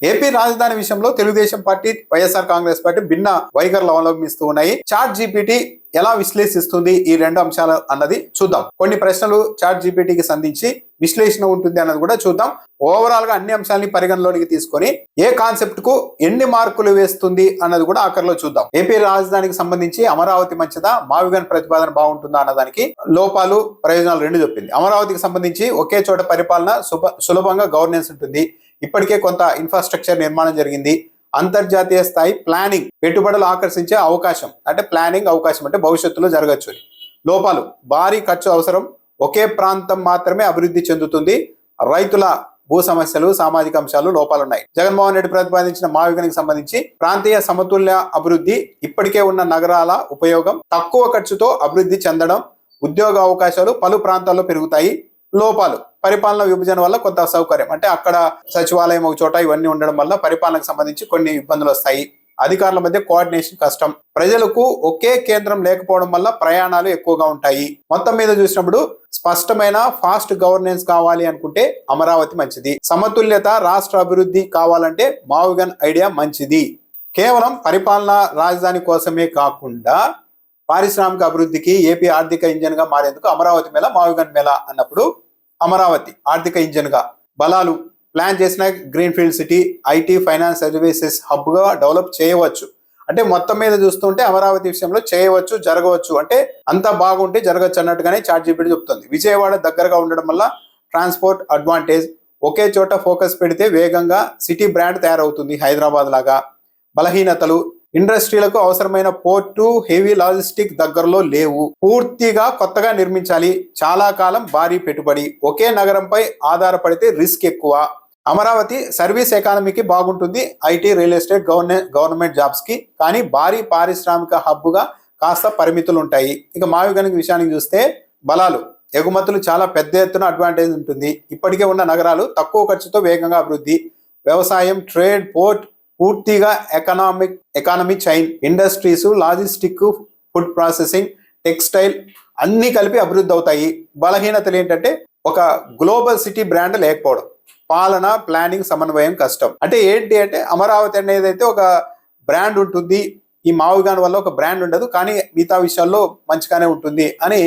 AP రాజధాని విషయంలో Telugu Desam party, YSR Congress party భిన్న వైఖరులు అవలంబిస్తూ ఉన్నాయి. చాట్ జీపీటీ ఎలా విశ్లేషిస్తుంది ఈ రెండు అంశాలు అన్నది చూద్దాం. కొన్ని ప్రశ్నలు చాట్ జీపీటీకి సంధించి విశ్లేషణ ఉంటుంది అన్నది కూడా చూద్దాం. ఓవరాల్ గా అన్ని అంశాలని పరిగణలోనికి తీసుకొని ఏ కాన్సెప్ట్ కు ఎన్ని మార్కులు వేస్తుంది అన్నది కూడా ఆఖరిలో చూద్దాం. ఏపీ రాజధానికి సంబంధించి అమరావతి మంచిదా, మావిగన్ ప్రతిపాదన బాగుంటుందా అన్నదానికి లోపాలు ప్రయోజనాలు రెండు చెప్పింది. అమరావతికి సంబంధించి ఒకే చోట పరిపాలన సులభంగా గవర్నెన్స్ ఉంటుంది. ఇప్పటికే కొంత ఇన్ఫ్రాస్ట్రక్చర్ నిర్మాణం జరిగింది. అంతర్జాతీయ స్థాయి ప్లానింగ్, పెట్టుబడులు ఆకర్షించే అవకాశం, అంటే ప్లానింగ్ అవకాశం అంటే భవిష్యత్తులో జరగచ్చు. లోపాలు, భారీ ఖర్చు అవసరం, ఒకే ప్రాంతం మాత్రమే అభివృద్ధి చెందుతుంది, రైతుల భూ సమస్యలు, సామాజిక అంశాలు లోపాలున్నాయి. జగన్మోహన్ రెడ్డి ప్రతిపాదించిన మావిగనికి సంబంధించి ప్రాంతీయ సమతుల్య అభివృద్ధి, ఇప్పటికే ఉన్న నగరాల ఉపయోగం, తక్కువ ఖర్చుతో అభివృద్ధి చెందడం, ఉద్యోగ అవకాశాలు పలు ప్రాంతాల్లో పెరుగుతాయి. లోపాలు, పరిపాలన విభజన వల్ల కొంత అసౌకర్యం, అంటే అక్కడ సచివాలయం ఒక చోట ఇవన్నీ ఉండడం వల్ల పరిపాలనకు సంబంధించి కొన్ని ఇబ్బందులు వస్తాయి. అధికారుల మధ్య కోఆర్డినేషన్ కష్టం, ప్రజలకు ఒకే కేంద్రం లేకపోవడం వల్ల ప్రయాణాలు ఎక్కువగా ఉంటాయి. మొత్తం మీద చూసినప్పుడు స్పష్టమైన ఫాస్ట్ గవర్నెన్స్ కావాలి అనుకుంటే అమరావతి మంచిది. సమతుల్యత, రాష్ట్ర అభివృద్ధి కావాలంటే మావిగన్ ఐడియా మంచిది. కేవలం పరిపాలన రాజధాని కోసమే కాకుండా పారిశ్రామిక అభివృద్ధికి, ఏపీ ఆర్థిక ఇంజన్ గా మారేందుకు అమరావతి మేళ, మావిగన్ మేళ అన్నప్పుడు అమరావతి ఆర్థిక ఇంజన్ గా బలాలు ప్లాన్ చేసిన greenfield city, IT, finance, services hub గా డెవలప్ చేయవచ్చు. అంటే మొత్తం మీద చూస్తుంటే అమరావతి విషయంలో చేయవచ్చు, జరగవచ్చు, అంటే అంతా బాగుంటే జరగచ్చు అన్నట్టుగానే చాట్ జీపీటీ చెప్తుంది. విజయవాడ దగ్గరగా ఉండడం వల్ల ట్రాన్స్పోర్ట్ అడ్వాంటేజ్, ఒకే చోట ఫోకస్ పెడితే వేగంగా సిటీ బ్రాండ్ తయారవుతుంది హైదరాబాద్ లాగా. బలహీనతలు, ఇండస్ట్రీలకు అవసరమైన పోర్టు, హెవీ లాజిస్టిక్ దగ్గరలో లేవు, పూర్తిగా కొత్తగా నిర్మించాలి, చాలా కాలం భారీ పెట్టుబడి, ఒకే నగరంపై ఆధారపడితే రిస్క్ ఎక్కువ. అమరావతి సర్వీస్ ఎకానమీకి బాగుంటుంది, IT, real estate, government jobs కి, కానీ భారీ పారిశ్రామిక హబ్ గా కాస్త పరిమితులు ఉంటాయి. ఇక మావిగన్ విషయానికి చూస్తే బలాలు, ఎగుమతులు చాలా పెద్ద ఎత్తున అడ్వాంటేజ్ ఉంటుంది, ఇప్పటికే ఉన్న నగరాలు తక్కువ ఖర్చుతో వేగంగా అభివృద్ధి, వ్యవసాయం, ట్రేడ్, పోర్ట్, పూర్తిగా economy chain, industries, logistic, food processing, textile అన్ని కలిపి అభివృద్ధి అవుతాయి. బలహీనతలు ఏంటంటే ఒక గ్లోబల్ సిటీ బ్రాండ్ లేకపోవడం, పాలన, ప్లానింగ్, సమన్వయం కష్టం. అంటే ఏంటి అంటే అమరావతి అనేది అయితే ఒక బ్రాండ్ ఉంటుంది, ఈ మావిగన్ వల్ల ఒక బ్రాండ్ ఉండదు, కానీ మిగతా విషయాల్లో మంచిగానే ఉంటుంది అని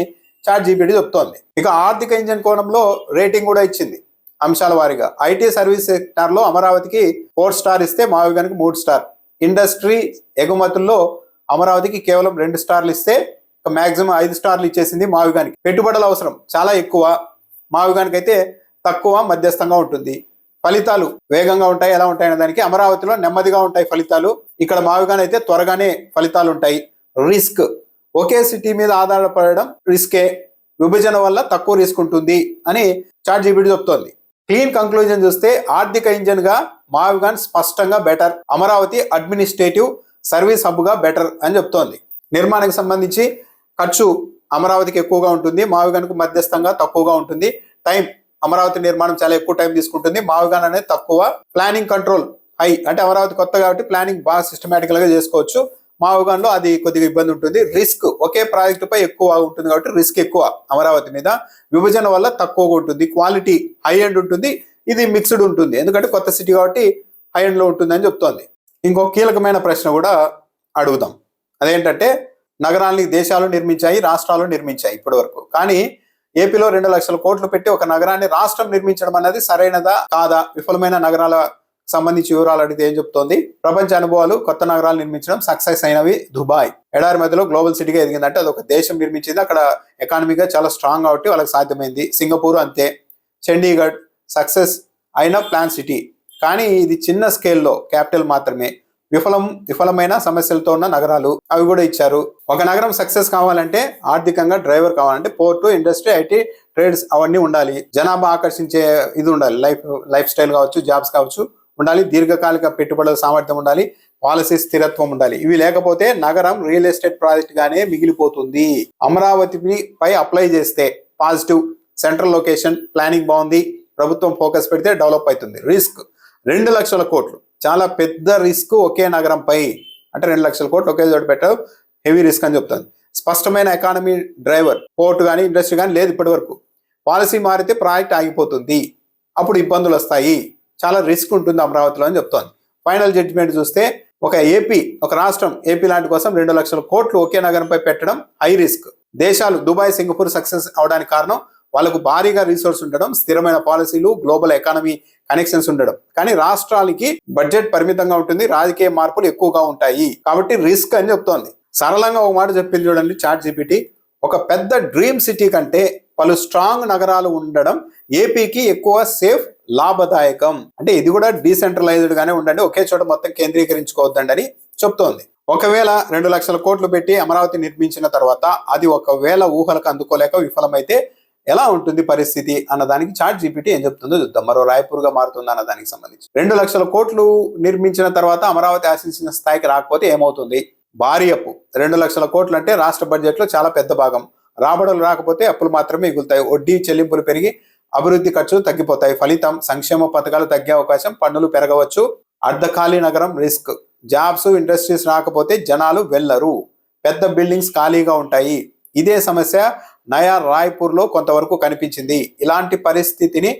చాట్ జీపీటీ చెప్తోంది. ఇక ఆర్థిక ఇంజన్ కోణంలో రేటింగ్ కూడా ఇచ్చింది అంశాల వారీగా. ఐటీ సర్వీస్ సెక్టార్ లో అమరావతికి 4 స్టార్ ఇస్తే మావిగన్కి 3 స్టార్. ఇండస్ట్రీ, ఎగుమతుల్లో అమరావతికి కేవలం 2 స్టార్లు ఇస్తే మాక్సిమం 5 స్టార్లు ఇచ్చేసింది మావిగన్కి. పెట్టుబడుల అవసరం చాలా ఎక్కువ, మావిగన్కి అయితే తక్కువ, మధ్యస్థంగా ఉంటుంది. ఫలితాలు వేగంగా ఉంటాయి, ఎలా ఉంటాయి అనే దానికి అమరావతిలో నెమ్మదిగా ఉంటాయి ఫలితాలు, ఇక్కడ మావిగన్ అయితే త్వరగానే ఫలితాలు ఉంటాయి. రిస్క్, ఒకే సిటీ మీద ఆధారపడడం రిస్కే, విభజన వల్ల తక్కువ రిస్క్ ఉంటుంది అని చాట్ జీపీటీ చెప్తోంది. క్లీన్ కంక్లూజన్ చూస్తే ఆర్థిక ఇంజన్ గా మావిగన్ స్పష్టంగా better, Amaravati administrative service hub గా బెటర్ అని చెప్తోంది. నిర్మాణానికి సంబంధించి ఖర్చు అమరావతికి ఎక్కువగా ఉంటుంది, మావిగన్ కు మధ్యస్థంగా తక్కువగా ఉంటుంది. టైం, అమరావతి నిర్మాణం చాలా ఎక్కువ టైం తీసుకుంటుంది, మావిగన్ అనేది తక్కువ. ప్లానింగ్ కంట్రోల్ హై, అంటే అమరావతి కొత్త కాబట్టి ప్లానింగ్ బాగా సిస్టమేటికల్ గా చేసుకోవచ్చు, మావిగన్ లో అది కొద్దిగా ఇబ్బంది ఉంటుంది. రిస్క్, ఒకే ప్రాజెక్టు పై ఎక్కువ ఉంటుంది కాబట్టి రిస్క్ ఎక్కువ అమరావతి మీద, విభజన వల్ల తక్కువగా ఉంటుంది. క్వాలిటీ హై ఎండ్ ఉంటుంది, ఇది మిక్స్డ్ ఉంటుంది, ఎందుకంటే కొత్త సిటీ కాబట్టి హై ఎండ్ లో ఉంటుంది అని చెప్తోంది. ఇంకో కీలకమైన ప్రశ్న కూడా అడుగుదాం, అదేంటంటే నగరాల్ని దేశాలు నిర్మించాయి, రాష్ట్రాలు నిర్మించాయి ఇప్పటి వరకు, కానీ ఏపీలో 2 లక్షల కోట్లు పెట్టి ఒక నగరాన్ని రాష్ట్రం నిర్మించడం అనేది సరైనదా కాదా? విఫలమైన నగరాల సంబంధించి వివరాలు అడిగితే ఏం చెప్తోంది? ప్రపంచ అనుభవాలు, కొత్త నగరాలు నిర్మించడం సక్సెస్ అయినవి దుబాయ్, ఎడారి మధ్యలో గ్లోబల్ సిటీగా ఎదిగిందంటే అది ఒక దేశం నిర్మించింది, అక్కడ ఎకానమీగా చాలా స్ట్రాంగ్ కాబట్టి వాళ్ళకి సాధ్యమైంది. సింగపూర్ అంతే, చండీగఢ్ సక్సెస్ అయిన ప్లాన్ సిటీ, కానీ ఇది చిన్న స్కేల్లో, క్యాపిటల్ మాత్రమే. విఫలమైన సమస్యలతో ఉన్న నగరాలు అవి కూడా ఇచ్చారు. ఒక నగరం సక్సెస్ కావాలంటే ఆర్థికంగా డ్రైవర్ కావాలంటే పోర్టు, ఇండస్ట్రీ, ఐటీ, ట్రేడ్స్ అవన్నీ ఉండాలి. జనాభా ఆకర్షించే ఇది ఉండాలి, లైఫ్ స్టైల్ కావచ్చు, జాబ్స్ కావచ్చు ఉండాలి. దీర్ఘకాలిక పెట్టుబడుల సామర్థ్యం ఉండాలి, పాలసీ స్థిరత్వం ఉండాలి. ఇవి లేకపోతే నగరం రియల్ ఎస్టేట్ ప్రాజెక్ట్ గానే మిగిలిపోతుంది. అమరావతి పై అప్లై చేస్తే పాజిటివ్, సెంట్రల్ లొకేషన్, ప్లానింగ్ బాగుంది, ప్రభుత్వం ఫోకస్ పెడితే డెవలప్ అవుతుంది. రిస్క్ 2 లక్షల కోట్లు, చాలా పెద్ద రిస్క్ ఒకే నగరంపై, అంటే 2 లక్షల కోట్లు ఒకే చోట పెట్టావు, హెవీ రిస్క్ అని చెప్తుంది. స్పష్టమైన ఎకానమీ డ్రైవర్, పోర్టు కానీ ఇండస్ట్రీ కానీ లేదు ఇప్పటి వరకు. పాలసీ మారితే ప్రాజెక్ట్ ఆగిపోతుంది, అప్పుడు ఇబ్బందులు వస్తాయి. చాలా రిస్క్ ఉంటుంది అమరావతిలో అని చెప్తోంది. ఫైనల్ జడ్జిమెంట్ చూస్తే ఒక రాష్ట్రం ఏపీ లాంటి కోసం 2 లక్షల కోట్లు ఒకే నగరంపై పెట్టడం హై రిస్క్. దేశాలు దుబాయ్, సింగపూర్ సక్సెస్ అవడానికి కారణం వాళ్ళకు భారీగా రిసోర్స్ ఉండడం, స్థిరమైన పాలసీలు, గ్లోబల్ ఎకానమీ కనెక్షన్స్ ఉండడం. కానీ రాష్ట్రాలకి బడ్జెట్ పరిమితంగా ఉంటుంది, రాజకీయ మార్పులు ఎక్కువగా ఉంటాయి, కాబట్టి రిస్క్ అని చెప్తోంది. సరళంగా ఒక మాట చెప్పింది చూడండి చాట్ జీపీటీ. ఒక పెద్ద డ్రీమ్ సిటీ కంటే పలు స్ట్రాంగ్ నగరాలు ఉండడం ఏపీకి ఎక్కువ సేఫ్, లాభదాయకం. అంటే ఇది కూడా డీసెంట్రలైజ్డ్ గానే ఉండండి, ఒకే చోట మొత్తం కేంద్రీకరించుకోవద్దండి అని చెప్తోంది. ఒకవేళ 2 లక్షల కోట్లు పెట్టి అమరావతి నిర్మించిన తర్వాత అది ఒకవేళ ఊహలకు అందుకోలేక విఫలమైతే ఎలా ఉంటుంది పరిస్థితి అన్నదానికి చాట్ జీపీటీ ఏం చెప్తుందో చూద్దాం. మరో రాయపూర్గా మారుతుంది అన్న దానికి సంబంధించి 2 లక్షల కోట్లు నిర్మించిన తర్వాత అమరావతి ఆశించిన స్థాయికి రాకపోతే ఏమవుతుంది? భారీ అప్పు. 2 లక్షల కోట్లు అంటే రాష్ట్ర బడ్జెట్ లో చాలా పెద్ద భాగం. రాబడులు రాకపోతే అప్పులు మాత్రమే మిగులుతాయి. వడ్డీ చెల్లింపులు పెరిగి అభివృద్ధి ఖర్చులు తగ్గిపోతాయి. ఫలితం సంక్షేమ పథకాలు తగ్గే అవకాశం, పన్నులు పెరగవచ్చు. అర్ధఖాళీ నగరం రిస్క్. జాబ్స్, ఇండస్ట్రీస్ రాకపోతే జనాలు వెళ్లరు, పెద్ద బిల్డింగ్స్ ఖాళీగా ఉంటాయి. ఇదే సమస్య నయా రాయ్పూర్ లో కొంతవరకు కనిపించింది. ఇలాంటి పరిస్థితిని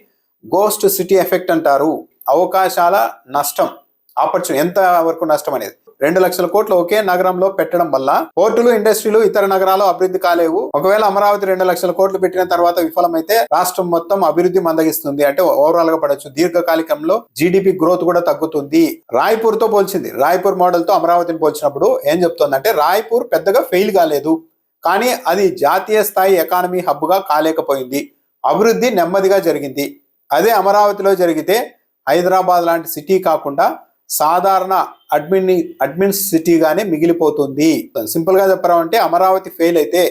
గోస్ట్ సిటీ ఎఫెక్ట్ అంటారు. అవకాశాల నష్టం, ఆపర్చునిటీ, ఎంత వరకు నష్టం అనేది. 2 లక్షల కోట్లు ఒకే నగరంలో పెట్టడం వల్ల పోర్టులు, ఇండస్ట్రీలు, ఇతర నగరాలు అభివృద్ధి కాలేవు. ఒకవేళ అమరావతి 2 లక్షల కోట్లు పెట్టిన తర్వాత విఫలమైతే రాష్ట్రం మొత్తం అభివృద్ధి మందగిస్తుంది, అంటే ఓవరాల్ గా పడవచ్చు. దీర్ఘకాలికంలో జీడిపి గ్రోత్ కూడా తగ్గుతుంది. రాయ్పూర్ తో పోల్చింది, రాయ్పూర్ మోడల్ తో అమరావతిని పోల్చినప్పుడు ఏం చెప్తోందంటే రాయ్పూర్ పెద్దగా ఫెయిల్ కాలేదు, కానీ అది జాతీయ స్థాయి ఎకానమీ హబ్ గా కాలేకపోయింది. అభివృద్ధి నెమ్మదిగా జరిగింది. అదే జరిగితే హైదరాబాద్ లాంటి సిటీ కాకుండా సాధారణ అడ్మిన్ సిటీగానే మిగిలిపోతుంది. సింపుల్ గా చెప్పాలంటే అమరావతి ఫెయిల్ అయితే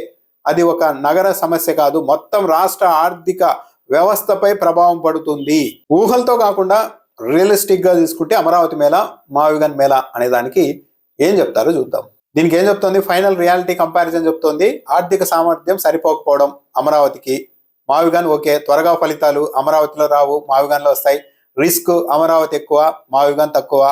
అది ఒక నగర సమస్య కాదు, మొత్తం రాష్ట్ర ఆర్థిక వ్యవస్థపై ప్రభావం పడుతుంది. ఊహలతో కాకుండా రియలిస్టిక్ గా తీసుకుంటే అమరావతి మేళ, మావిగన్ మేళ అనే దానికి ఏం చెప్తారో చూద్దాం. దీనికి ఏం చెప్తోంది? ఫైనల్ రియాలిటీ కంపారిజన్ చెప్తోంది. ఆర్థిక సామర్థ్యం సరిపోకపోవడం అమరావతికి, మావిగన్ ఓకే, త్వరగా ఫలితాలు అమరావతిలో రావు, మావిగన్లో వస్తాయి. రిస్క్ అమరావతి ఎక్కువ, మావిగన్ తక్కువ.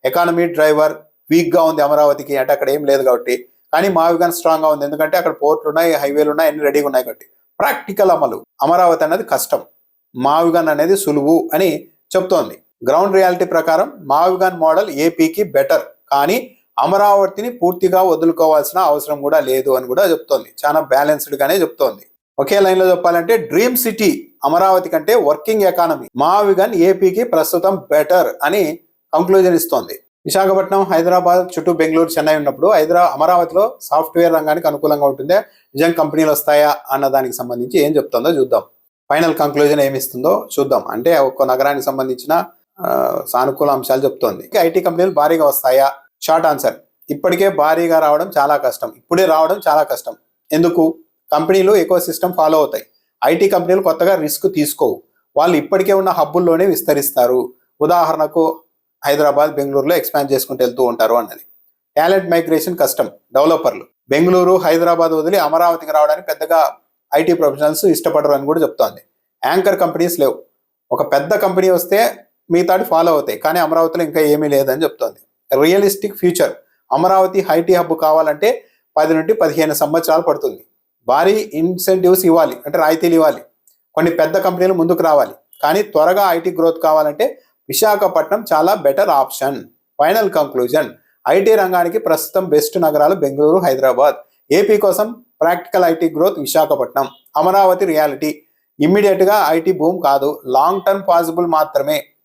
ఎకానమీ డ్రైవర్ వీక్ గా ఉంది అమరావతికి, అంటే అక్కడ ఏం లేదు కాబట్టి. కానీ మావిగన్ స్ట్రాంగ్ గా ఉంది, ఎందుకంటే అక్కడ పోర్ట్లు ఉన్నాయి, హైవేలు ఉన్నాయి, అన్ని రెడీగా ఉన్నాయి కాబట్టి. ప్రాక్టికల్ అమలు అమరావతి అనేది కష్టం, మావిగన్ అనేది సులువు అని చెప్తోంది. గ్రౌండ్ రియాలిటీ ప్రకారం మావిగన్ మోడల్ ఏపీకి బెటర్, కానీ అమరావతిని పూర్తిగా వదులుకోవాల్సిన అవసరం కూడా లేదు అని కూడా చెప్తోంది. చాలా బ్యాలెన్స్డ్ గానే చెప్తోంది. ఒకే లైన్ లో చెప్పాలంటే డ్రీమ్ సిటీ అమరావతి కంటే వర్కింగ్ ఎకానమీ మావిగన్ ఏపీకి ప్రస్తుతం బెటర్ అని కంక్లూజన్ ఇస్తోంది. విశాఖపట్నం, హైదరాబాద్ చుట్టూ బెంగళూరు, చెన్నై ఉన్నప్పుడు అమరావతిలో సాఫ్ట్వేర్ రంగానికి అనుకూలంగా ఉంటుందే, నిజం కంపెనీలు వస్తాయా అన్న దానికి సంబంధించి ఏం చెప్తుందో చూద్దాం. ఫైనల్ కంక్లూజన్ ఏమిస్తుందో చూద్దాం. అంటే ఒక్కో నగరానికి సంబంధించిన సానుకూల అంశాలు చెప్తోంది. ఐటీ కంపెనీలు భారీగా వస్తాయా? షార్ట్ ఆన్సర్, ఇప్పటికే భారీగా రావడం చాలా కష్టం, ఇప్పుడే రావడం చాలా కష్టం. ఎందుకు? కంపెనీలు ఎకో సిస్టమ్ ఫాలో అవుతాయి. ఐటీ కంపెనీలు కొత్తగా రిస్క్ తీసుకోవు, వాళ్ళు ఇప్పటికే ఉన్న హబ్బుల్లోనే విస్తరిస్తారు. ఉదాహరణకు హైదరాబాద్, బెంగళూరులో ఎక్స్పాండ్ చేసుకుంటూ వెళ్తూ ఉంటారు అన్నది. టాలెంట్ మైగ్రేషన్ కష్టం. డెవలపర్లు బెంగళూరు, హైదరాబాద్ వదిలి అమరావతికి రావడానికి పెద్దగా ఐటీ ప్రొఫెషనల్స్ ఇష్టపడరు అని కూడా చెప్తోంది. యాంకర్ కంపెనీస్ లేవు, ఒక పెద్ద కంపెనీ వస్తే మిగతాది ఫాలో అవుతాయి, కానీ అమరావతిలో ఇంకా ఏమీ లేదని చెప్తోంది. Realistic future Amaravati IT hub కావాలంటే 10 నుండి 15 సంవత్సరాలు పడుతుంది. భారీ ఇన్సెంటివ్స్ ఇవ్వాలి, అంటే రాయితీలు ఇవ్వాలి. కొన్ని పెద్ద కంపెనీలు ముందుకు రావాలి. కానీ త్వరగా ఐటీ గ్రోత్ కావాలంటే విశాఖపట్నం చాలా better option. Final conclusion, IT రంగానికి ప్రస్తుతం బెస్ట్ నగరాలు బెంగళూరు, హైదరాబాద్. ఏపీ కోసం practical IT growth Visakhapatnam. Amaravati reality, immediate గా ఐటీ భూమ్ కాదు, లాంగ్ టర్మ్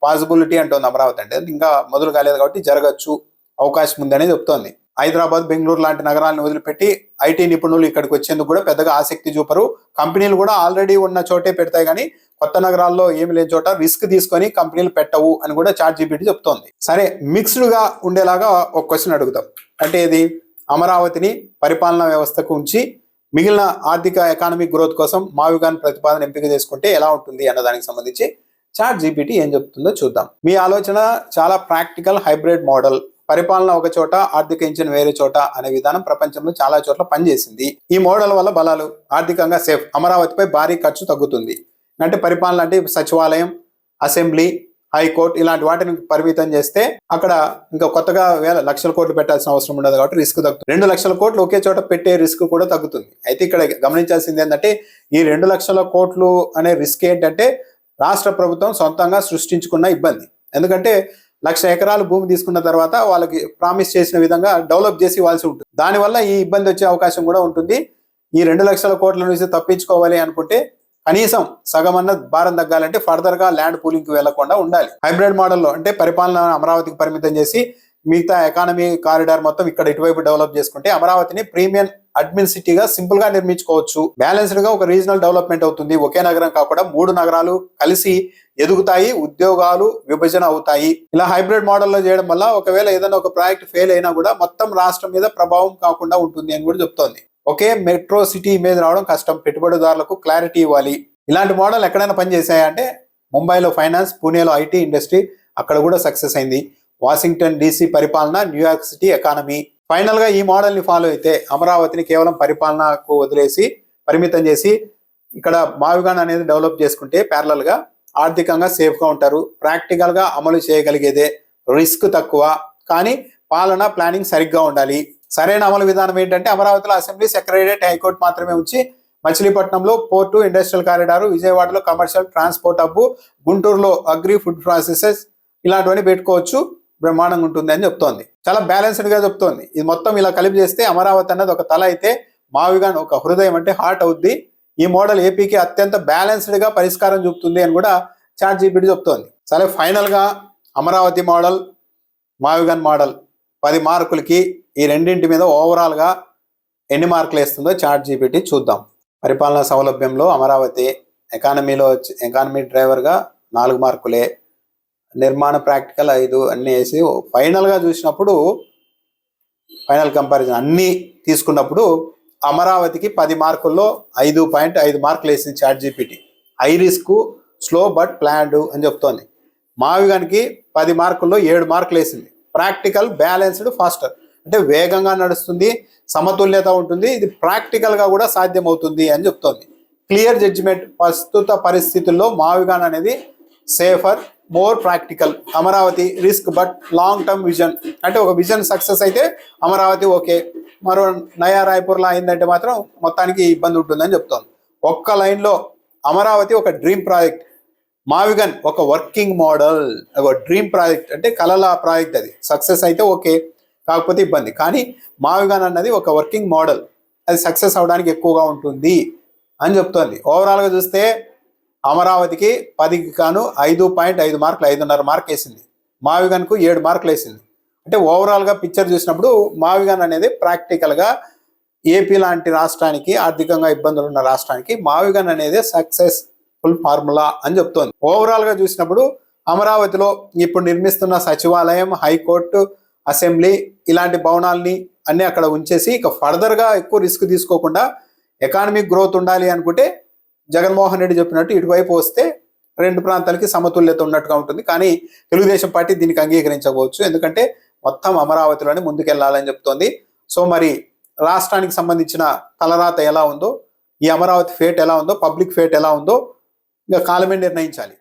పాసిబిలిటీ అంటుంది అమరావతి. అంటే ఇంకా మొదలు కాలేదు కాబట్టి జరగచ్చు, అవకాశం ఉందని చెప్తోంది. హైదరాబాద్, బెంగళూరు లాంటి నగరాలను వదిలిపెట్టి ఐటీ నిపుణులు ఇక్కడికి వచ్చేందుకు కూడా పెద్దగా ఆసక్తి చూపరు. కంపెనీలు కూడా ఆల్రెడీ ఉన్న చోటే పెడతాయి, కానీ కొత్త నగరాల్లో ఏమి లేని చోట రిస్క్ తీసుకొని కంపెనీలు పెట్టవు అని కూడా చాట్ జీపీటీ చెప్తోంది. సరే, మిక్స్డ్ గా ఉండేలాగా ఒక క్వశ్చన్ అడుగుతాం. అంటే ఇది అమరావతిని పరిపాలనా వ్యవస్థకు ఉంచి మిగిలిన ఆర్థిక ఎకానమిక్ గ్రోత్ కోసం మావిగన్ ప్రతిపాదన ఎంపిక చేసుకుంటే ఎలా ఉంటుంది అన్న దానికి సంబంధించి చాట్ జీపీటీ ఏం చెప్తుందో చూద్దాం. మీ ఆలోచన చాలా ప్రాక్టికల్ హైబ్రిడ్ మోడల్. పరిపాలన ఒక చోట, ఆర్థిక ఇంజిన్ వేరే చోట అనే విధానం ప్రపంచంలో చాలా చోట్ల పనిచేసింది. ఈ మోడల్ వల్ల బలాలు: ఆర్థికంగా సేఫ్, అమరావతిపై భారీ ఖర్చు తగ్గుతుంది. అంటే పరిపాలన అంటే సచివాలయం, అసెంబ్లీ, హైకోర్టు ఇలాంటి వాటిని పరిమితం చేస్తే అక్కడ ఇంకా కొత్తగా లక్షల కోట్లు పెట్టాల్సిన అవసరం ఉండదు కాబట్టి రిస్క్ తగ్గుతుంది. 2 లక్షల కోట్లు ఒకే చోట పెట్టే రిస్క్ కూడా తగ్గుతుంది. అయితే ఇక్కడ గమనించాల్సింది ఏంటంటే ఈ 2 లక్షల కోట్లు అనే రిస్క్ ఏంటంటే రాష్ట్ర ప్రభుత్వం సొంతంగా సృష్టించుకున్న ఇబ్బంది. ఎందుకంటే 1,00,000 ఎకరాలు భూమి తీసుకున్న తర్వాత వాళ్ళకి ప్రామిస్ చేసిన విధంగా డెవలప్ చేసి ఇవ్వాల్సి ఉంటుంది. దానివల్ల ఈ ఇబ్బంది వచ్చే అవకాశం కూడా ఉంటుంది. ఈ 2,00,000 కోట్ల నుంచి తప్పించుకోవాలి అనుకుంటే కనీసం సగమన్న భారం తగ్గాలంటే ఫర్దర్ గా ల్యాండ్ పూలింగ్ కి వెళ్లకుండా ఉండాలి. హైబ్రిడ్ మోడల్లో అంటే పరిపాలన అమరావతికి పరిమితం చేసి మిగతా ఎకానమీ కారిడార్ మొత్తం ఇక్కడ ఇటువైపు డెవలప్ చేసుకుంటే అమరావతిని ప్రీమియం అడ్మిన్ సిటీగా సింపుల్ గా నిర్మించుకోవచ్చు. బ్యాలెన్స్డ్ గా ఒక రీజనల్ డెవలప్మెంట్ అవుతుంది. ఒకే నగరం కాకుండా 3 నగరాలు కలిసి ఎదుగుతాయి, ఉద్యోగాలు విభజన అవుతాయి. ఇలా హైబ్రిడ్ మోడల్లో చేయడం వల్ల ఒకవేళ ఏదైనా ఒక ప్రాజెక్ట్ ఫెయిల్ అయినా కూడా మొత్తం రాష్ట్రం మీద ప్రభావం కాకుండా ఉంటుంది అని కూడా చెప్తోంది. ఒకే మెట్రో సిటీ ఇమేజ్ రావడం కష్టం, పెట్టుబడిదారులకు క్లారిటీ ఇవ్వాలి. ఇలాంటి మోడల్ ఎక్కడైనా పనిచేసాయంటే ముంబైలో ఫైనాన్స్, పూణేలో ఐటీ ఇండస్ట్రీ, అక్కడ కూడా సక్సెస్ అయింది. వాషింగ్టన్ డీసీ పరిపాలన, న్యూయార్క్ సిటీ ఎకానమీ. ఫైనల్ గా ఈ మోడల్ ని ఫాలో అయితే అమరావతిని కేవలం పరిపాలనకు వదిలేసి పరిమితం చేసి ఇక్కడ మావిగాన్ అనేది డెవలప్ చేసుకుంటే ప్యారలల్ గా ఆర్థికంగా సేఫ్ గా ఉంటారు. ప్రాక్టికల్ గా అమలు చేయగలిగేదే, రిస్క్ తక్కువ, కానీ పాలన ప్లానింగ్ సరిగ్గా ఉండాలి. సరైన అమలు విధానం ఏంటంటే అమరావతిలో అసెంబ్లీ, సెక్రటేరియట్, హైకోర్టు మాత్రమే ఉంచి మచిలీపట్నంలో పోర్టు, ఇండస్ట్రియల్ కారిడారు, విజయవాడలో కమర్షియల్ ట్రాన్స్పోర్ట్ హబ్బు, గుంటూరులో అగ్రి ఫుడ్ ప్రాసెసెస్ ఇలాంటివన్నీ పెట్టుకోవచ్చు, బ్రహ్మాండంగా ఉంటుంది అని చెప్తోంది. చాలా బ్యాలెన్స్డ్ గా చెప్తోంది. ఇది మొత్తం ఇలా కలిపి చేస్తే అమరావతి అన్నది ఒక తల అయితే మావిగాన్ ఒక హృదయం అంటే హార్ట్ అవుద్ది. ఈ మోడల్ ఏపీకి అత్యంత బ్యాలెన్స్డ్ గా పరిష్కారం చూపుతుంది అని కూడా చాట్ జీపీటీ చెప్తోంది. సరే, ఫైనల్ గా అమరావతి మోడల్, మావిగాన్ మోడల్ 10 మార్కులకి ఈ రెండింటి మీద ఓవరాల్ గా ఎన్ని మార్కులు వేస్తుందో చాట్ జీపీటీ చూద్దాం. పరిపాలనా సౌలభ్యంలో అమరావతి, ఎకానమీ డ్రైవర్ గా 4 మార్కులే, నిర్మాణ ప్రాక్టికల్ 5 అన్ని వేసి ఫైనల్ గా చూసినప్పుడు ఫైనల్ కంపారిజన్ అన్ని తీసుకున్నప్పుడు అమరావతికి 10 మార్కుల్లో 5.5 మార్కులు వేసింది ChatGPT. High risk, slow but planned అని చెప్తోంది. మావిగానికి 10 మార్కుల్లో 7 మార్కులు వేసింది. ప్రాక్టికల్, బ్యాలెన్స్డ్, ఫాస్టర్ అంటే వేగంగా నడుస్తుంది, సమతుల్యత ఉంటుంది, ఇది ప్రాక్టికల్ గా కూడా సాధ్యమవుతుంది అని చెప్తోంది. క్లియర్ జడ్జిమెంట్, ప్రస్తుత పరిస్థితుల్లో మావిగాన్ అనేది safer, more practical. Amaravati risk but long term vision అంటే ఒక విజన్ సక్సెస్ అయితే అమరావతి ఓకే, మరో నయా రాయ్పూర్లా అయిందంటే మాత్రం మొత్తానికి ఇబ్బంది ఉంటుందని చెప్తోంది. ఒక్క లైన్లో అమరావతి ఒక డ్రీమ్ ప్రాజెక్ట్, మావిగాన్ ఒక వర్కింగ్ మోడల్. ఒక డ్రీమ్ ప్రాజెక్ట్ అంటే కలల ప్రాజెక్ట్, అది సక్సెస్ అయితే ఓకే, కాకపోతే ఇబ్బంది. కానీ మావిగాన్ అన్నది ఒక వర్కింగ్ మోడల్, అది సక్సెస్ అవడానికి ఎక్కువగా ఉంటుంది అని చెప్తోంది. ఓవరాల్గా చూస్తే అమరావతికి 10కి గాను 5.5 మార్కులు, 5.5 మార్క్ వేసింది. మావిగాన్కు 7 మార్కులు వేసింది. అంటే ఓవరాల్గా పిక్చర్ చూసినప్పుడు మావిగాన్ అనేది ప్రాక్టికల్గా ఏపీ లాంటి రాష్ట్రానికి, ఆర్థికంగా ఇబ్బందులు ఉన్న రాష్ట్రానికి మావిగాన్ అనేది సక్సెస్ఫుల్ ఫార్ములా అని చెప్తోంది. ఓవరాల్గా చూసినప్పుడు అమరావతిలో ఇప్పుడు నిర్మిస్తున్న సచివాలయం, హైకోర్టు, అసెంబ్లీ ఇలాంటి భవనాల్ని అన్ని అక్కడ ఉంచేసి ఇక ఫర్దర్గా ఎక్కువ రిస్క్ తీసుకోకుండా ఎకానమిక్ గ్రోత్ ఉండాలి అనుకుంటే జగన్మోహన్ రెడ్డి చెప్పినట్టు ఇటువైపు వస్తే 2 ప్రాంతాలకి సమతుల్యత ఉన్నట్టుగా ఉంటుంది. కానీ తెలుగుదేశం పార్టీ దీనికి అంగీకరించవచ్చు, ఎందుకంటే మొత్తం అమరావతిలోనే ముందుకెళ్లాలని చెప్తోంది. సో మరి రాష్ట్రానికి సంబంధించిన తలరాత ఎలా ఉందో, ఈ అమరావతి ఫేట్ ఎలా ఉందో, పబ్లిక్ ఫేట్ ఎలా ఉందో ఇంకా కాలమే నిర్ణయించాలి.